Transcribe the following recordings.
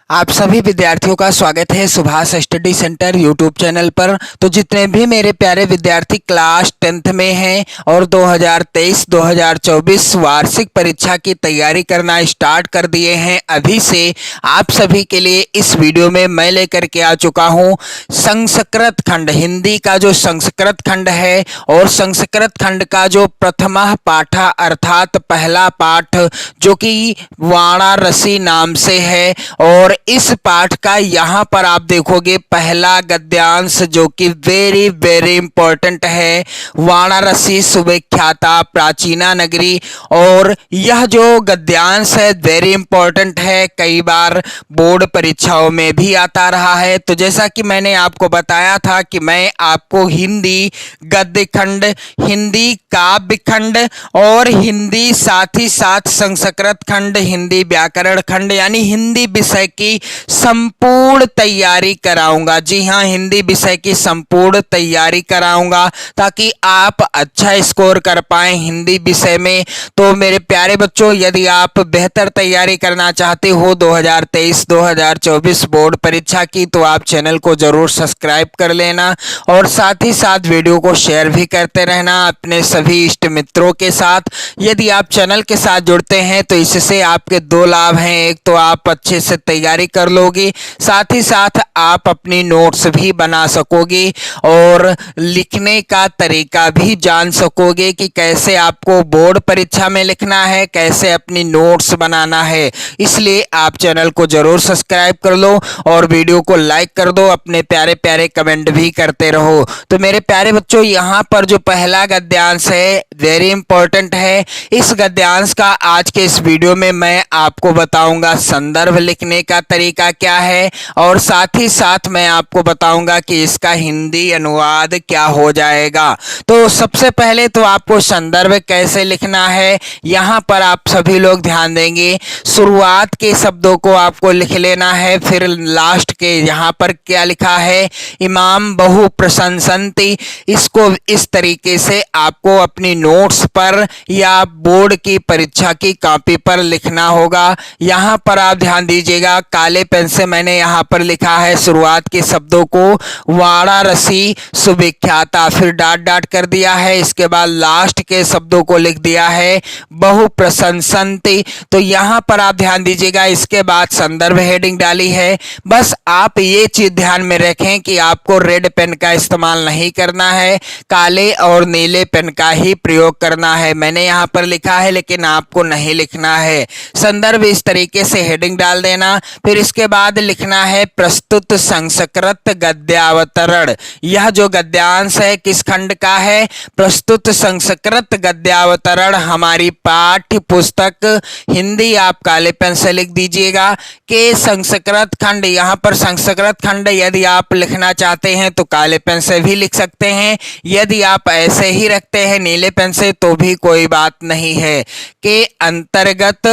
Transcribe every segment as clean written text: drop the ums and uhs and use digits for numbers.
आप सभी विद्यार्थियों का स्वागत है Subhash study centre YouTube channel पर। तो जितने भी मेरे प्यारे विद्यार्थी क्लास 10th में हैं और 2023-2024 वार्षिक परीक्षा की तैयारी करना स्टार्ट कर दिए हैं, अभी से आप सभी के लिए इस वीडियो में मैं लेकर के आ चुका हूं संस्कृत खंड, हिंदी का जो संस्कृत खंड है और संस्कृत खंड का जो प्रथमा पाठा अर्थात पहला पाठ जो कि वाराणसी नाम से है। और इस पाठ का यहाँ पर आप देखोगे पहला गद्यांश जो कि वेरी वेरी इंपॉर्टेंट है, वाराणसी सुविख्याता प्राचीना नगरी। और यह जो गद्यांश है वेरी इंपॉर्टेंट है, कई बार बोर्ड परीक्षाओं में भी आता रहा है। तो जैसा कि मैंने आपको बताया था कि मैं आपको हिंदी गद्य खंड, हिंदी काव्य खंड और हिंदी साथ ही साथ संस्कृत खंड, हिंदी व्याकरण खंड यानी हिंदी विषय की संपूर्ण तैयारी कराऊंगा। जी हाँ, हिंदी विषय की संपूर्ण तैयारी कराऊंगा ताकि आप अच्छा स्कोर कर पाएं हिंदी विषय में। तो मेरे प्यारे बच्चों, यदि आप बेहतर तैयारी करना चाहते हो 2023-2024 बोर्ड परीक्षा की, तो आप चैनल को जरूर सब्सक्राइब कर लेना और साथ ही साथ वीडियो को शेयर भी करते रहना अपने सभी इष्ट मित्रों के साथ। यदि आप चैनल के साथ जुड़ते हैं तो इससे आपके दो लाभ हैं, एक तो आप अच्छे से तैयारी कर लोगे, साथ ही साथ आप अपनी नोट्स भी बना सकोगे और लिखने का तरीका भी जान सकोगे कि कैसे आपको बोर्ड परीक्षा में लिखना है, कैसे अपनी नोट्स बनाना है। इसलिए आप चैनल को जरूर सब्सक्राइब कर लो और वीडियो को लाइक कर दो, अपने प्यारे प्यारे कमेंट भी करते रहो। तो मेरे प्यारे बच्चों, यहाँ पर जो पहला गद्यांश है वेरी इंपॉर्टेंट है। इस गद्यांश का आज के इस वीडियो में मैं आपको बताऊंगा संदर्भ लिखने का तरीका क्या है और साथ ही साथ मैं आपको बताऊंगा कि इसका हिंदी अनुवाद क्या हो जाएगा। तो सबसे पहले तो आपको संदर्भ कैसे लिखना है, यहाँ पर आप सभी लोग ध्यान देंगे। शुरुआत के शब्दों को आपको लिख लेना है, फिर लास्ट के यहाँ पर क्या लिखा है, इमाम बहु प्रशंसन्ति, इसको इस तरीके से आपको अपनी नोट्स पर या बोर्ड की परीक्षा की कॉपी पर लिखना होगा। यहाँ पर आप ध्यान दीजिएगा, काले पेन से मैंने यहाँ पर लिखा है शुरुआत के शब्दों को वाराणसी सुविख्याता, फिर डॉट डॉट कर दिया है, इसके बाद लास्ट के शब्दों को लिख दिया है बहु प्रशंसन्ति। तो यहाँ पर आप ध्यान दीजिएगा, इसके बाद संदर्भ हेडिंग डाली है। बस आप ये चीज ध्यान में रखें कि आपको रेड पेन का इस्तेमाल नहीं करना है, काले और नीले पेन का ही प्रयोग करना है। मैंने यहाँ पर लिखा है लेकिन आपको नहीं लिखना है। संदर्भ इस तरीके से हेडिंग डाल देना, फिर इसके बाद लिखना है प्रस्तुत संस्कृत गद्यावतरण। यह जो गद्यांश है किस खंड का है, प्रस्तुत संस्कृत गद्यावतरण हमारी पाठ्य पुस्तक हिंदी, आप काले पेन से लिख दीजिएगा कि संस्कृत खंड। यहाँ पर संस्कृत खंड यदि आप लिखना चाहते हैं तो काले पेन से भी लिख सकते हैं, यदि आप ऐसे ही रखते हैं नीले पेन से तो भी कोई बात नहीं है। के अंतर्गत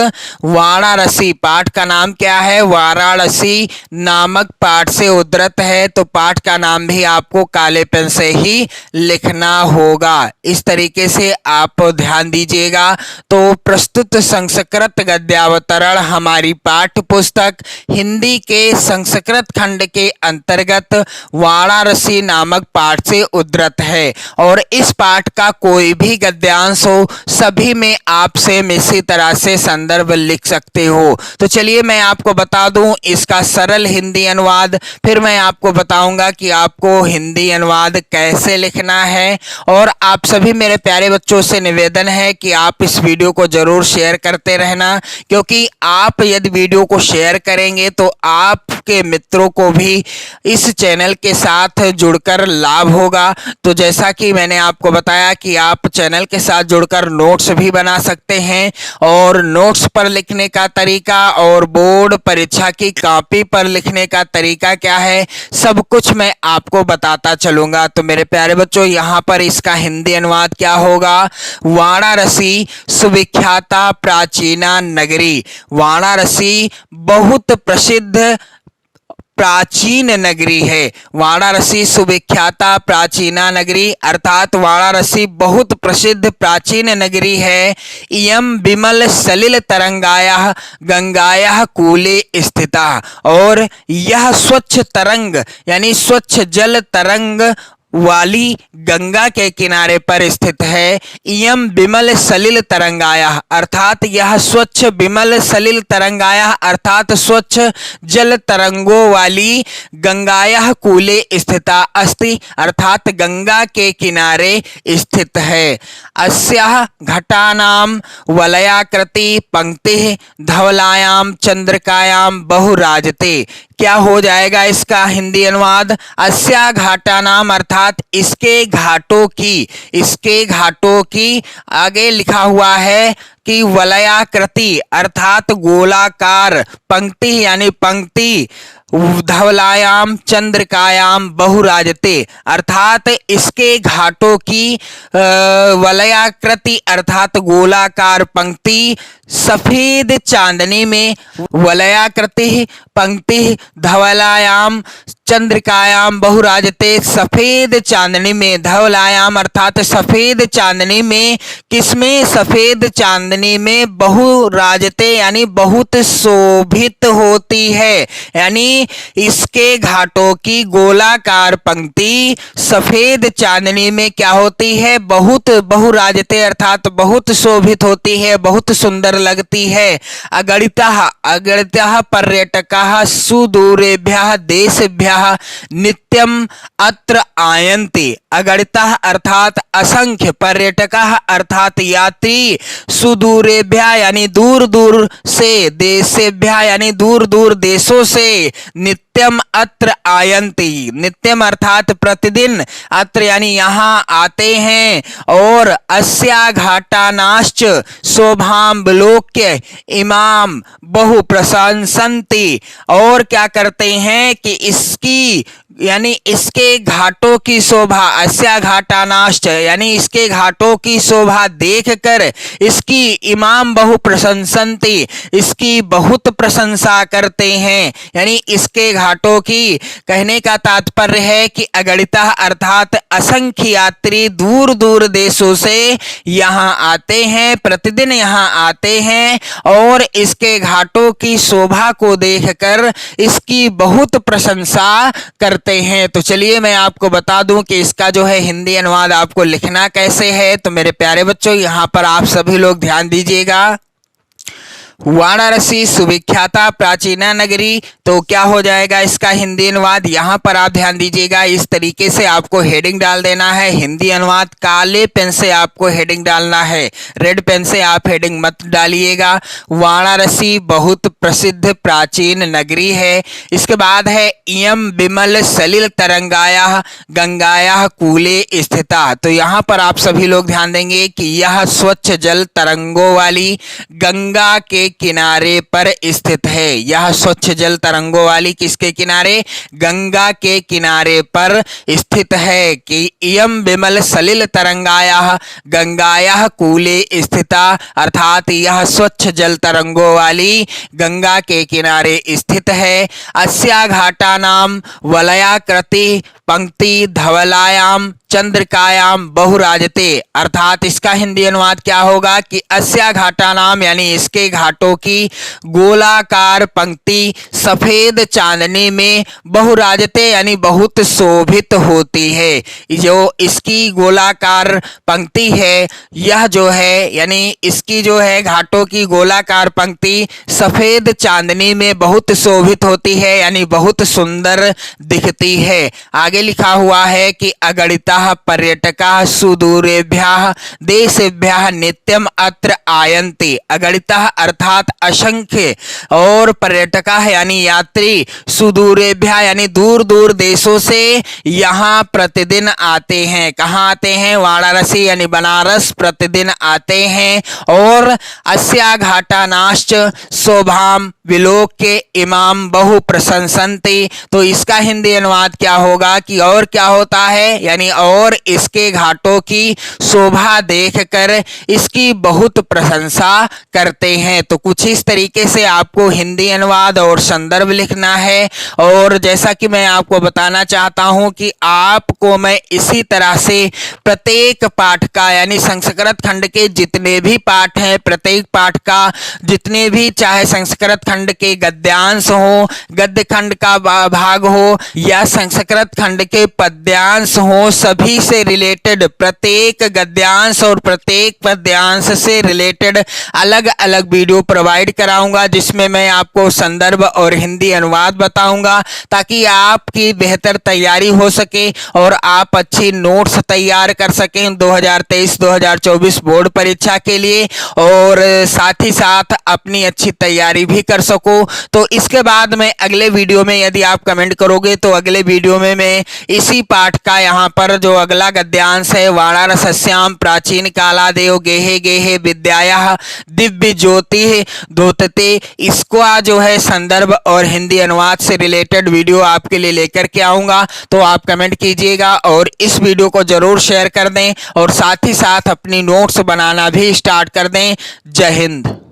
वाराणसी, पाठ का नाम क्या है, वाराणसी नामक पाठ से उद्धृत है, तो पाठ का नाम भी आपको काले पेन से ही लिखना होगा। इस तरीके से आप ध्यान दीजिएगा। तो प्रस्तुत संस्कृत गद्यावतरण हमारी पाठ्य पुस्तक हिंदी के संस्कृत खंड के अंतर्गत वाराणसी नामक पाठ से उद्धृत है और इस पाठ का कोई भी गद्यांश हो सभी में आप सेम इसी तरह से संदर्भ लिख सकते हो। तो चलिए मैं आपको बता दूं इसका सरल हिंदी अनुवाद, फिर मैं आपको बताऊंगा कि आपको हिंदी अनुवाद कैसे लिखना है। और आप सभी मेरे प्यारे बच्चों से निवेदन है कि आप इस वीडियो को जरूर शेयर करते रहना, क्योंकि आप यदि वीडियो को शेयर करेंगे तो आपके मित्रों को भी इस चैनल के साथ जुड़कर लाभ होगा। तो जैसा कि मैंने आपको बताया कि आप चैनल के साथ जुड़कर नोट्स भी बना सकते हैं और नोट्स पर लिखने का तरीका और बोर्ड परीक्षा की कॉपी पर लिखने का तरीका क्या है, सब कुछ मैं आपको बताता चलूंगा। तो मेरे प्यारे बच्चों, यहाँ पर इसका हिंदी अनुवाद क्या होगा, वाराणसी सुविख्याता प्राचीना नगरी, वाराणसी बहुत प्रसिद्ध प्राचीन नगरी है। वाराणसी सुविख्याता प्राचीना नगरी अर्थात वाराणसी बहुत प्रसिद्ध प्राचीन नगरी है। इयं विमल सलिल तरंगायाः गंगायाः कूले स्थिता, और यह स्वच्छ तरंग यानी स्वच्छ जल तरंग वाली गंगा के किनारे पर स्थित है। इयं विमल सलिल तरंगायाः अर्थात यह स्वच्छ विमल सलिल तरंगायाः अर्थात स्वच्छ जल तरंगों वाली गंगायाः कूले स्थिता अस्ति अर्थात गंगा के किनारे स्थित है। अस्याः घटानां वलयाकृति पंक्ति धवलायां चंद्रिकायां बहुराजते। क्या हो जाएगा इसका हिंदी अनुवाद? अस्या घाटा नाम अर्थात इसके घाटों की आगे लिखा हुआ है कि वलयाकृति अर्थात गोलाकार पंक्ति यानी पंक्ति धवलायाम चंद्रिकायाम बहुराजते अर्थात इसके घाटों की वलयाकृति अर्थात गोलाकार पंक्ति सफेद चांदनी में, वलयाकृति पंक्ति धवलायाम चंद्रिकायाम बहुराजते सफेद चांदनी में, धवलायाम अर्थात सफेद चांदनी में, किसमें? सफेद चांदनी में बहुराजते यानी बहुत शोभित होती है। यानी इसके घाटों की गोलाकार पंक्ति सफेद चांदनी में क्या होती है? बहुत बहुराजते अर्थात बहुत शोभित होती है, बहुत सुंदर लगती है। अगणितः पर्यटकाः सुदूरेभ्यः देशेभ्यः नित्यम अत्र आयन्ति। अगणितः अर्थात असंख्य, पर्यटकाः अर्थात यात्री, सुदूरेभ्यः यानी दूर दूर से, देशेभ्यः यानी दूर दूर देशों से, नित्यम अत्र आयन्ति, नित्यम अर्थात प्रतिदिन, अत्र यानी यहाँ आते हैं। और अस्या घाटानाश्च शोभां विलोक्य इमाम बहु प्रशंसन्ति, और क्या करते हैं कि इसकी यानी इसके घाटों की शोभा, अस्या घाटानाश्च यानी इसके घाटों की शोभा देखकर इसकी इमाम बहु प्रशंसन्ति, इसकी बहुत प्रशंसा करते हैं। यानी इसके घाटों की कहने का तात्पर्य है कि अगणितः अर्थात असंख्य यात्री दूर दूर देशों से यहाँ आते हैं, प्रतिदिन यहाँ आते हैं और इसके घाटों की शोभा को देखकर इसकी बहुत प्रशंसा करते हैं। तो चलिए मैं आपको बता दूं कि इसका जो है हिंदी अनुवाद आपको लिखना कैसे है। तो मेरे प्यारे बच्चों यहाँ पर आप सभी लोग ध्यान दीजिएगा। वाराणसी सुविख्याता प्राचीना नगरी, तो क्या हो जाएगा इसका हिंदी अनुवाद? यहाँ पर आप ध्यान दीजिएगा, इस तरीके से आपको हेडिंग डाल देना है। हिंदी अनुवाद काले पेन से आपको हेडिंग डालना है, रेड पेन से आप हेडिंग मत डालिएगा। वाराणसी बहुत प्रसिद्ध प्राचीन नगरी है। इसके बाद है इयं विमल सलिल तरंगायाः गंगायाः कूले स्थिता। तो यहाँ पर आप सभी लोग ध्यान देंगे कि यह स्वच्छ जल तरंगों वाली गंगा के किनारे पर स्थित है। यह स्वच्छ जल तरंगों वाली किसके किनारे? गंगा के किनारे पर स्थित है। कि इयं विमल सलिल तरंगायाः गंगायाः कूले स्थिता अर्थात यह स्वच्छ जल तरंगों वाली गंगा के किनारे स्थित है। अस्या घाटानां वलयाकृति पंक्ति धवलायाम चंद्रिकायाम बहुराजते अर्थात इसका हिंदी अनुवाद क्या होगा कि अस्या घाटा नाम यानी इसके घाटों की गोलाकार पंक्ति सफेद चांदनी में बहुराजते यानी बहुत शोभित होती है। जो इसकी गोलाकार पंक्ति है यह जो है यानी इसकी जो है घाटों की गोलाकार पंक्ति सफेद चांदनी में बहुत शोभित होती है यानी बहुत सुंदर दिखती है। आगे लिखा हुआ है कि अगणितः पर्यटकाः सुदूरेभ्यः देशेभ्यः नित्यम अत्र आयन्ति। अगणितः अर्थात असंख्य और पर्यटकाः यानी यात्री सुदूरेभ्यः यानी दूर दूर देशों से यहाँ प्रतिदिन आते हैं। कहाँ आते हैं? वाराणसी यानी बनारस प्रतिदिन आते हैं। और अस्या घाटानाश्च शोभां विलोक के इमाम बहु प्रशंसन्ते। तो इसका हिंदी अनुवाद क्या होगा कि और क्या होता है, यानी और इसके घाटों की शोभा देखकर इसकी बहुत प्रशंसा करते हैं। तो कुछ इस तरीके से आपको हिंदी अनुवाद और संदर्भ लिखना है। और जैसा कि मैं आपको बताना चाहता हूं कि आपको मैं इसी तरह से प्रत्येक पाठ का, यानी संस्कृत खंड के जितने भी पाठ हैं, प्रत्येक पाठ का जितने भी, चाहे संस्कृत खंड के गद्यांश हो, गद्य खंड का भाग हो या संस्कृत खंड के पद्यांश हो, सभी से रिलेटेड प्रत्येक गद्यांश और प्रत्येक पद्यांश से रिलेटेड अलग अलग वीडियो प्रोवाइड कराऊंगा, जिसमें मैं आपको संदर्भ और हिंदी अनुवाद बताऊंगा, ताकि आपकी बेहतर तैयारी हो सके और आप अच्छी नोट्स तैयार कर सकें 2023-2024 बोर्ड परीक्षा के लिए, और साथ ही साथ अपनी अच्छी तैयारी भी कर सको। तो इसके बाद में अगले वीडियो में यदि आप कमेंट करोगे तो अगले वीडियो में मैं इसी पाठ का यहाँ पर जो अगला गद्यांश है, वाराणस्याम प्राचीन कालादेव गेहे गेहे विद्याया दिव्य ज्योति द्योतते, इसका जो है संदर्भ और हिंदी अनुवाद से रिलेटेड वीडियो आपके लिए लेकर के आऊंगा। तो आप कमेंट कीजिएगा और इस वीडियो को जरूर शेयर कर दें और साथ ही साथ अपनी नोट्स बनाना भी स्टार्ट कर दें। जय हिंद।